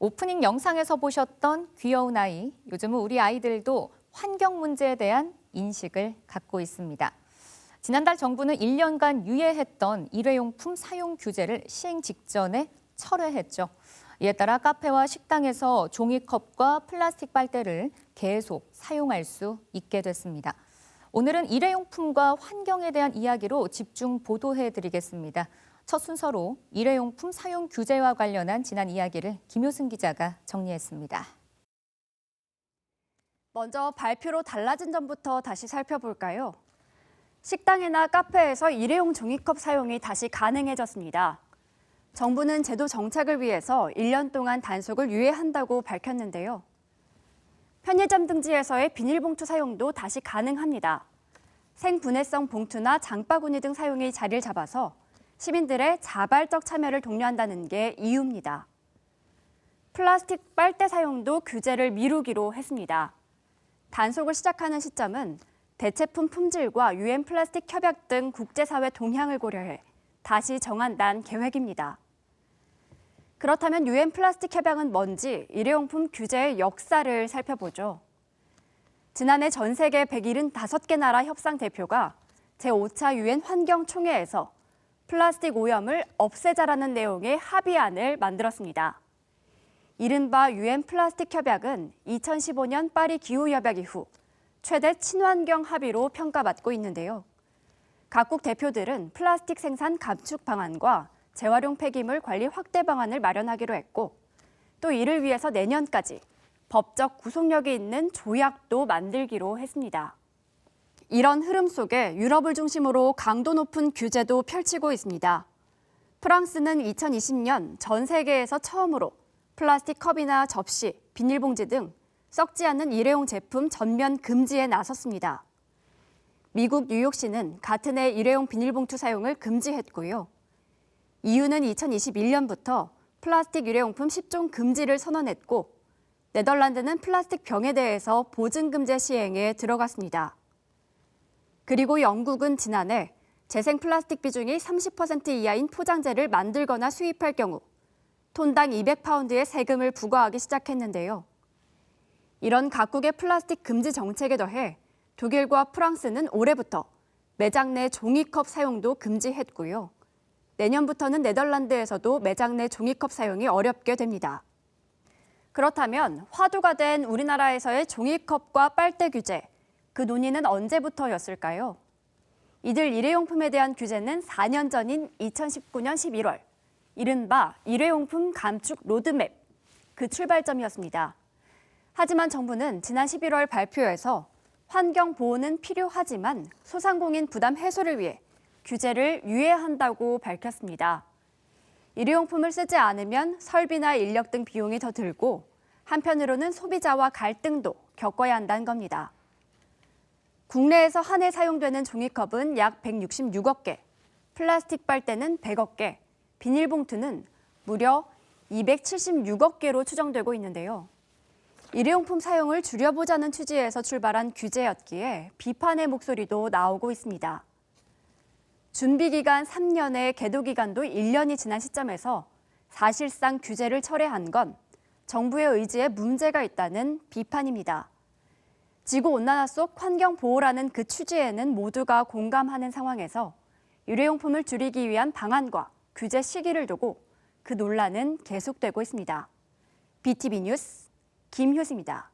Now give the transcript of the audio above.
오프닝 영상에서 보셨던 귀여운 아이, 요즘은 우리 아이들도 환경 문제에 대한 인식을 갖고 있습니다. 지난달 정부는 1년간 유예했던 일회용품 사용 규제를 시행 직전에 철회했죠. 이에 따라 카페와 식당에서 종이컵과 플라스틱 빨대를 계속 사용할 수 있게 됐습니다. 오늘은 일회용품과 환경에 대한 이야기로 집중 보도해드리겠습니다. 첫 순서로 일회용품 사용 규제와 관련한 지난 이야기를 김효승 기자가 정리했습니다. 먼저 발표로 달라진 점부터 다시 살펴볼까요? 식당이나 카페에서 일회용 종이컵 사용이 다시 가능해졌습니다. 정부는 제도 정착을 위해서 1년 동안 단속을 유예한다고 밝혔는데요. 편의점 등지에서의 비닐봉투 사용도 다시 가능합니다. 생분해성 봉투나 장바구니 등 사용이 자리를 잡아서 시민들의 자발적 참여를 독려한다는 게 이유입니다. 플라스틱 빨대 사용도 규제를 미루기로 했습니다. 단속을 시작하는 시점은 대체품 품질과 유엔 플라스틱 협약 등 국제사회 동향을 고려해 다시 정한다는 계획입니다. 그렇다면 유엔 플라스틱 협약은 뭔지 일회용품 규제의 역사를 살펴보죠. 지난해 전 세계 175개 나라 협상 대표가 제5차 유엔 환경총회에서 플라스틱 오염을 없애자라는 내용의 합의안을 만들었습니다. 이른바 유엔 플라스틱 협약은 2015년 파리 기후협약 이후 최대 친환경 합의로 평가받고 있는데요. 각국 대표들은 플라스틱 생산 감축 방안과 재활용 폐기물 관리 확대 방안을 마련하기로 했고, 또 이를 위해서 내년까지 법적 구속력이 있는 조약도 만들기로 했습니다. 이런 흐름 속에 유럽을 중심으로 강도 높은 규제도 펼치고 있습니다. 프랑스는 2020년 전 세계에서 처음으로 플라스틱 컵이나 접시, 비닐봉지 등 썩지 않는 일회용 제품 전면 금지에 나섰습니다. 미국 뉴욕시는 같은 해 일회용 비닐봉투 사용을 금지했고요. EU는 2021년부터 플라스틱 일회용품 10종 금지를 선언했고, 네덜란드는 플라스틱 병에 대해서 보증금제 시행에 들어갔습니다. 그리고 영국은 지난해 재생 플라스틱 비중이 30% 이하인 포장재를 만들거나 수입할 경우 톤당 200파운드의 세금을 부과하기 시작했는데요. 이런 각국의 플라스틱 금지 정책에 더해 독일과 프랑스는 올해부터 매장 내 종이컵 사용도 금지했고요. 내년부터는 네덜란드에서도 매장 내 종이컵 사용이 어렵게 됩니다. 그렇다면 화두가 된 우리나라에서의 종이컵과 빨대 규제, 그 논의는 언제부터였을까요? 이들 일회용품에 대한 규제는 4년 전인 2019년 11월, 이른바 일회용품 감축 로드맵, 그 출발점이었습니다. 하지만 정부는 지난 11월 발표에서 환경 보호는 필요하지만 소상공인 부담 해소를 위해 규제를 유예한다고 밝혔습니다. 일회용품을 쓰지 않으면 설비나 인력 등 비용이 더 들고 한편으로는 소비자와 갈등도 겪어야 한다는 겁니다. 국내에서 한 해 사용되는 종이컵은 약 166억 개, 플라스틱 빨대는 100억 개, 비닐봉투는 무려 276억 개로 추정되고 있는데요. 일회용품 사용을 줄여보자는 취지에서 출발한 규제였기에 비판의 목소리도 나오고 있습니다. 준비기간 3년에 계도기간도 1년이 지난 시점에서 사실상 규제를 철회한 건 정부의 의지에 문제가 있다는 비판입니다. 지구온난화 속 환경보호라는 그 취지에는 모두가 공감하는 상황에서 일회용품을 줄이기 위한 방안과 규제 시기를 두고 그 논란은 계속되고 있습니다. BTV 뉴스 김효승입니다.